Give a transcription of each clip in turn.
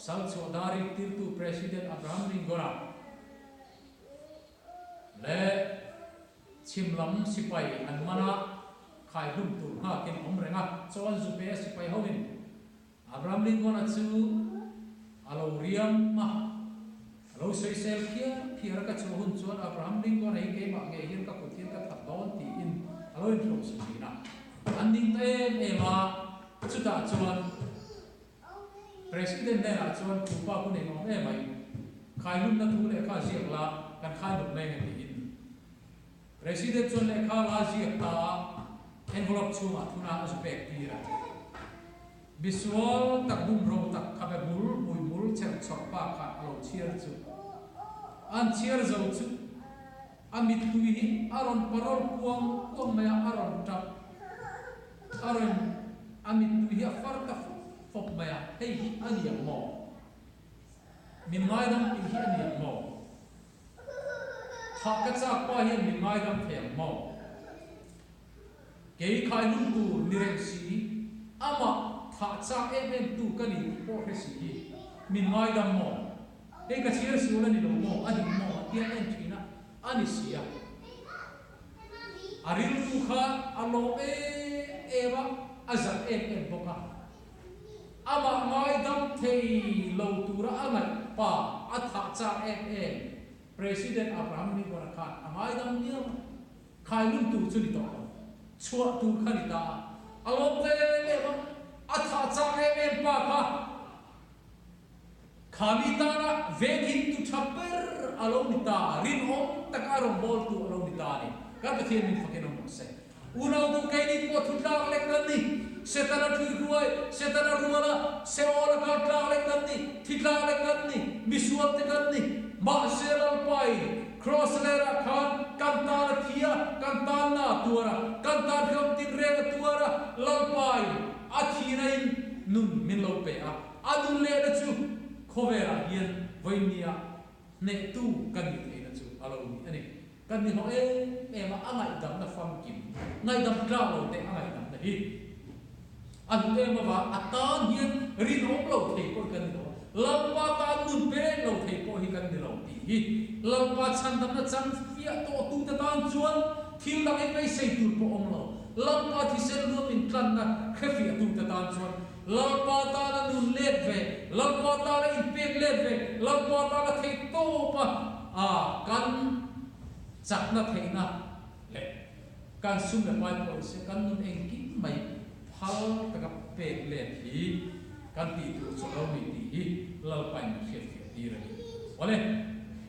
Salchodari tirtu President Abraham Lincoln le chimlam sipai an mana khai lum tu ha kin omrenga chon zupe sipai honin Abraham Lincoln chu alo riam ma alo soisel kia phiar ka chu hun chuan Abraham Lincoln ei ke ma nge hin ka putin ka thap don ti in alo in thong si na aning te ema chuta chuan President ne la chuan kupa ku ne ngom e mai khai lum na thu le kha siak la kan khai duk mai nge in President chuan le kha la siak ta envelope chunga thuna aspect ti ra visual tak bum ro tak khabe bul mui mul chen chok pa kha alo chiar chu an chiar zo chu amit tui aron parol kuang kuang maya aron tap aron amit tui afar ta fop maya hei hi ania mo min ngai dam hi ania mo tha ka cha pa hi min ngai dam theng mo ke khai lum tu nireng si ama tha cha em tu ka ni po he si min ngai dam mo e ka chiar si ola ni lo mo ani mo tia en thina ani sia aril tu kha alo eva azat em boka ama ngai dam thei lo tura angai pa atha cha em President Abraham Lincoln kha ngai dam ni khai lum tu chu ni to chua tu khani ta alo eva atha cha em pa kha khami ta na vekin tu chapper alo ni ta rin om takarong bol tu alo ni ta ni ka pathian min fakin om se unau tu kai ni po thu ta lek ni setara thui ruai setara rumala se ola ka ta lek ni thikla lek ni misuat te kan ni ma seral pai cross lera khan kanta thia kanta na tuara kanta khom tin re tuara lal pai athina in nun min lo pe a adun le na chu khovera hian voinia ne tu kan ni theina chu alo ni ani kan ni ho e ma angai dam na fam kim ngai dam tra lo te angai dam na hi an te ma wa atan hian rin hom lo thei ko kan ni lampa ta nun pe lo thei ko hi kan ni lo ti hi lampa chan dam na chan fia to tu ta tan chuan thil la ai mai sei tur po om lo lampa thi sel lu min tlan na khefia tu ta tan chuan lampa ta na nun let ve lampa ta na in pek let ve lampa ta na thei to pa kan chak na thei na le kan sum le pai po se kan nun eng ki mai phal ta ka pek let hi kan ti tu so lo mi ti hi lal pai na khefia ti ra ni wale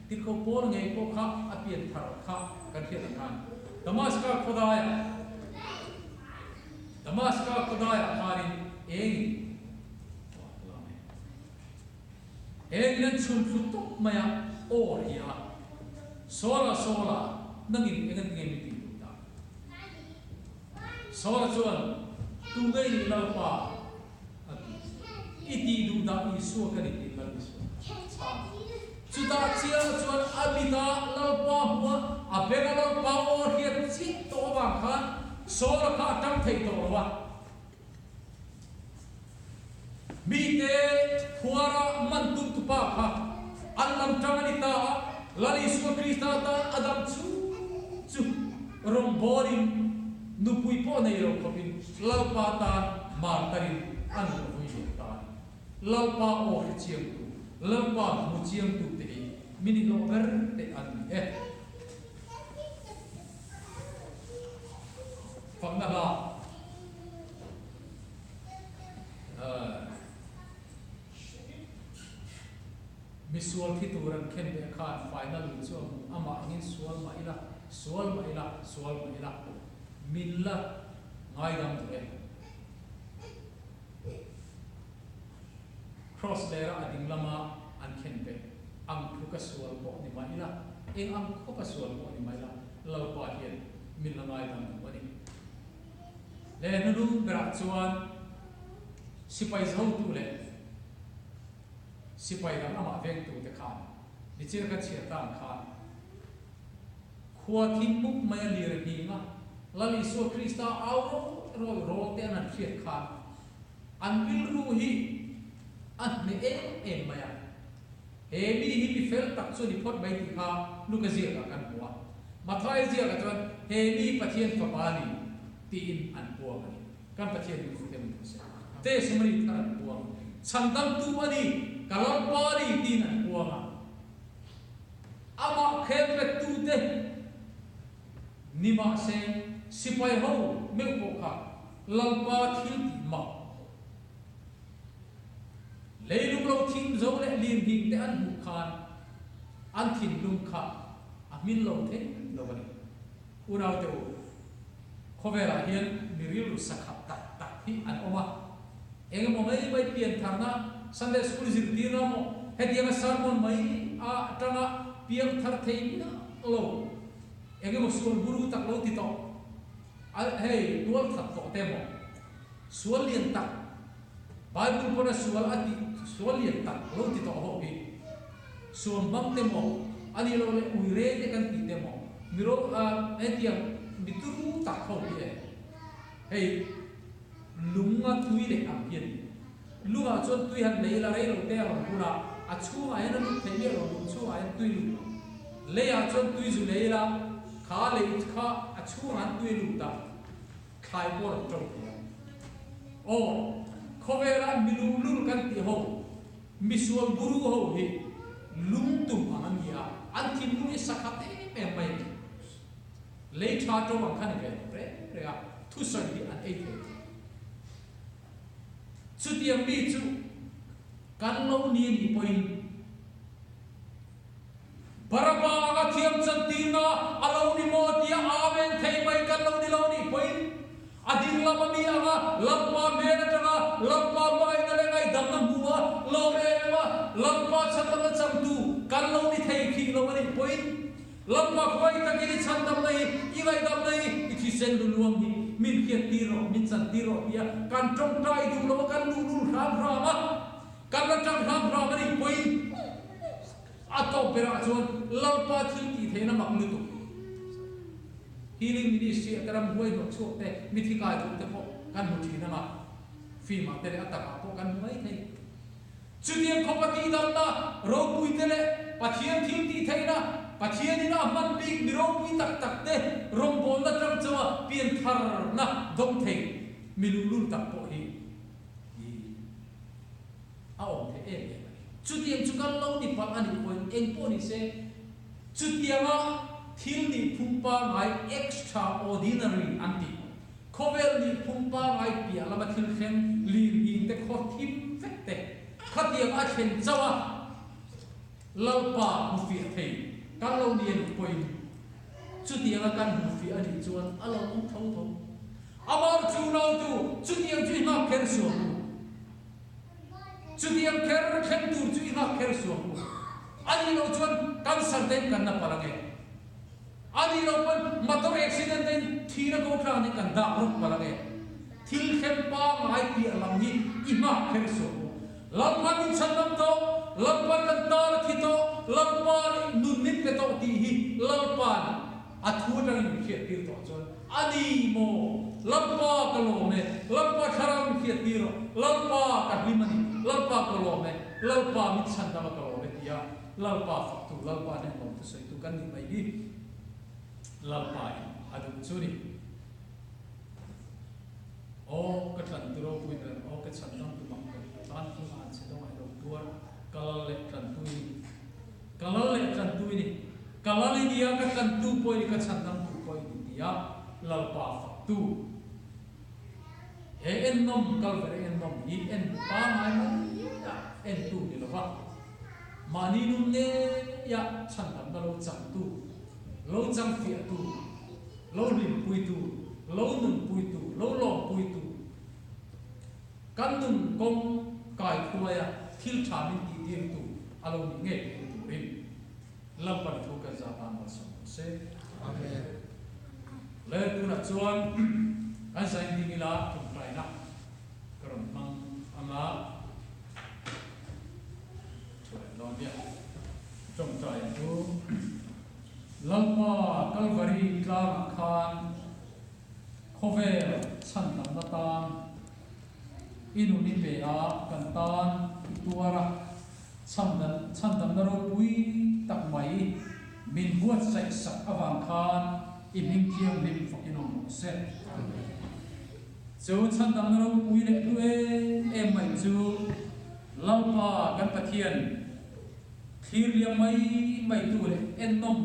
ti ko por ngai ko kha apian thar kha kan khia kan Damaskar Kodaya harin eng chun thutok maya or ya sola nangin engan ngai mi ti ta sola chuan tu ngai lalpa iti du da i su ka ni ti lal su chuta chia chuan abita lalpa huwa apega lalpa or hi chi to ba khan sola kha tam thei to wa mi te thuara man tu tu pa kha allam tangani ta lali su krista ta adam chu rom boring nu pui po nei ro kopin lalpa ta mar tarin an ko hui ta lalpa o chiang tu lalpa mu chiang tu te mini lo ber te an phang na la misual thi turan khen be khan final chu ama angin sual mai la milla ngai dam tu cross lera ading lama an khen be ang thu ka sual ko ni mai la eng ang ko ka sual ko ni mai la lo pa hian milla ngai dam tu ani le nu bra chuan sipai zau tu le sipai ram ama veng tu te khan ni chir ka chia tan khan khua thim muk mai li re hi nga lali so krista au ro te an khiat khan an vil ru hi anh này em mày em đi fel tak cho đi phốt bay thì ha lúc cái gì cả căn bùa mà thay gì cả cho em đi phát hiện pháp ali tin anh bùa này căn phát hiện đi phụ thêm một số thế xem đi thằng bùa chẳng tâm tu ani kalau bua đi tin anh bùa mà ama khem về tu thế nima se sipai ho meu bộ khác lalpa thil ma leilung lo thim zo le lim hing te an hu khan an thin lung kha amin lo the lo bani urau te khovera hian miril sakhat tak tak hi an oma engmo mai bai pian thana Sunday school zir tir mo hedianga sermon mai a tanga piang thar thei na lo engmo school guru tak lo ti to hey dual thak to temo sual lien tak Bible pona sual ati sual lien tak lo ti to ho bi sual bang temo ani lo le uire te kan ti temo miro etiam bituru tak ho bi hey lunga tui le am hian lunga chon tui han le la re lo te lo pura a chu ai na lu thei lo lu chu ai tui lu le a chon tui zu le la kha le kha a chu han tui lu ta khai po lo tro o khovera milu lul kan ti ho misual guru ho hi lung tum an ya an thim lu sakhate me mai le tha to ang khan ke re a thu sai di an ei the chu tiam mi chu kan lo ni ni point baraba ga thiam chan ti na alo ni mo ti amen thei mai kan lo ni point ading lama mi aga lampa mena tanga lampa mai na le ngai dam na buwa lo me ma lampa chatama cham tu kan lo ni thei khi lo ni point lampa khoi ta ki chan dam nai i ngai dam nai i thi sen lu luang ni min khiat ti ro min chan ti ro ya kan trong trai du lo kan lu lu ram ma kan la tang ram ni point ato pera chon lampa thil ti the na mak lu tu healing ministry ataram huai no chok te mithika du te po kan mu thina ma fi ma te ataka po kan mai thei chudiam khopati dam na ro pui te le pathian thil ti theina pathian ina man pi miro pui tak tak te rom bol na tram chawa pian thar na dom thei milulul tak po hi ao the e chudiam chukan lo ni pa ani point eng po ni se chudiama thil ni phumpa ngai extraordinary anti khovel ni phumpa ngai pia lama thil khen lim in te kho thim fekte khatiam a chen chawa lalpa mu fi thei kan lo ni en point chu tianga kan mu fi ani chuan alo ong tho tho amar chu no tu chu tiang chu ma kher so chu tiang kher tu chu ma kher so ani lo chuan kan sarten kan na parange ani lo pan motor accident in thina ko thra ni kan da ru palage thil khem pa mai pi alam ni ima kher so lampa ni chandam to lampa kan tar thi to lampa nun nit pe to ti hi lampa athu tang ni khiat tir to chon ani mo lampa ka lo me lampa tharam khiat tir lampa ka himani lampa ka lo me lampa mi chandam ka lo me tia lampa faktu lampa ne mo tu sai tu kan ni mai hi lalpai adu churi o ka than turo pui da o ka chandam tu mak tan tu an se do ai ro tuar kalal le than tu ni kalal dia ka than tu poi ka chandam tu poi dia lalpa faktu e en nom kal ver en nom i en pa mai ma en tu ni lo ba mani nu ne ya chandam da lo cham tu lo chang fia tu lo lim pui tu lo nun pui tu lo lo pui tu kan nun kong kai khuaya thil tha min ti ti tu alo ni nge tu rin lam pan thu ka za ta ma sam se amen le tu na chuan kan sai ding ila tu prai na karon mang anga chuan lo dia trong trai tu lampa kalvari tlang khan khovel chan tam na tan inu ni be a kan tan tuara chandam naro pui tak mai min buat sai sak awang khan iming thiam lim fakinom se chu chandam naro pui le lue em mai chu lalpa kan pathian thir liam mai tu le ennom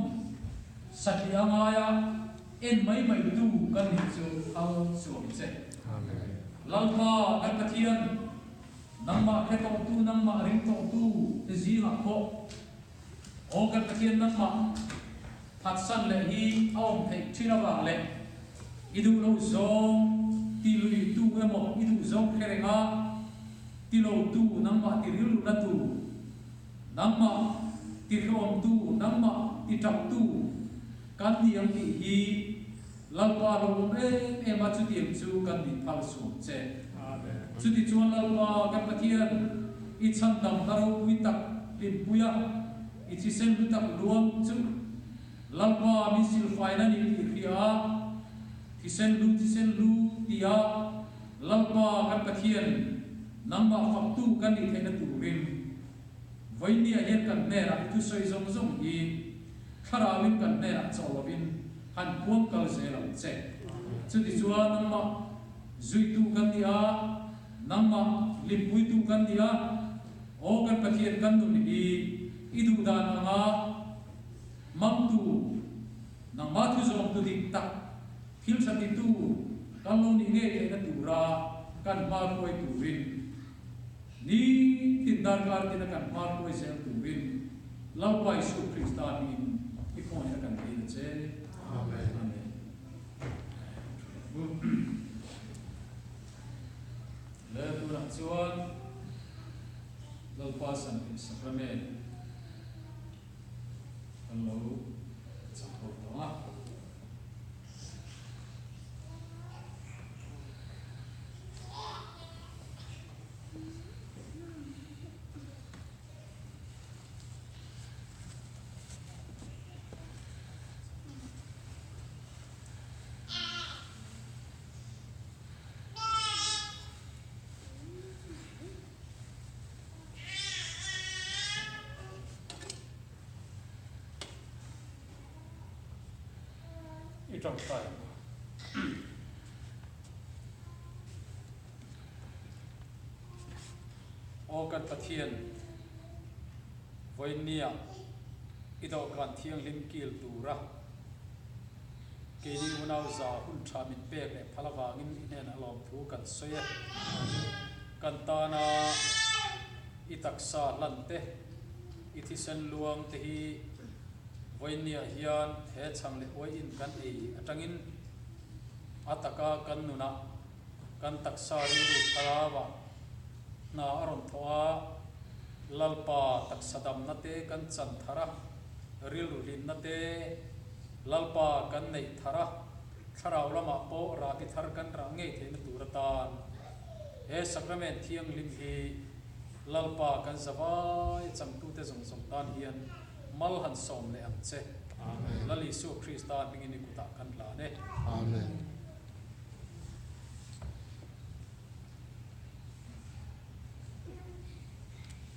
satliangaya en mai tu kan ni chu al suam se lalpa kan pathian nangma khetong tu nangma ring tong tu zi ma kho o kan pathian nangma phatsan le hi aom thei thina wa le idu lo zong ti lui tu emo idu zong kherenga ti lo tu nangma ti ril na tu nangma ti khom tu nangma ti tap tu kan diam ti hi lalpa lo e ma chu tiam chu kan ni phal sum che chu ti chuan lalpa kan pathian I chandam naro wi tak lim puya I chi sen lu tak luam chu lalpa mi sil faina ni ti khia ti sen lu tia lalpa kan pathian namba faktu kan ni thena tu rim voinia yen kan nera tu soi zong zong I kharawin kan nera chawin han puam kal se lo che chu ti chuan namba zui tu kan dia namba limpui tu kan dia o kan pathian kan nu ni idu dan anga mam tu nang ma thu zong tu dik tak thil sati tu kan lo ni nge ke na tu ra kan ma koi tu rin ni tin dar kar tin kan ma koi se tu rin lau pai su kristan ni I ko ni kan ni che amen amen le tu na chuan lalpa san sacrament hello chakho ta trong tay o kan pathian voinia ido kan thiang lim kil tura ke ni unau za hun tha min pe le phalawangin inen alom thu kan soya kan tana itaksa lante ithisan luang te hi voinia hian he chang le oi in kan ei atangin ataka kan nuna kan taksa ri ru thalawa na aron thoa lalpa taksadam nate kan chan thara ril rin nate lalpa kan nei thara tharau lama po ra ki thar kan ra nge the na turatan he sacrament thiang lim hi lalpa kan zawai chang tu te zong zong tan hian mal han som le am che amen lali su kristan mingini kuta kan la ne amen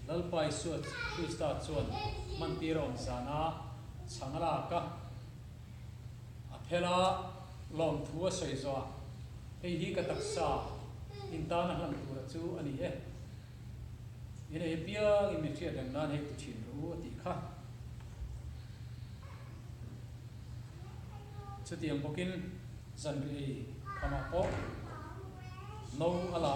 lalpai su kristan chuan mantiron sana changala ka aphela lom thua soi zo ei hi ka taksa intana han tu chu ani he ine pia imi thia dang nan he tu thin ru ti kha chu tiang bokin zanri khama po no ala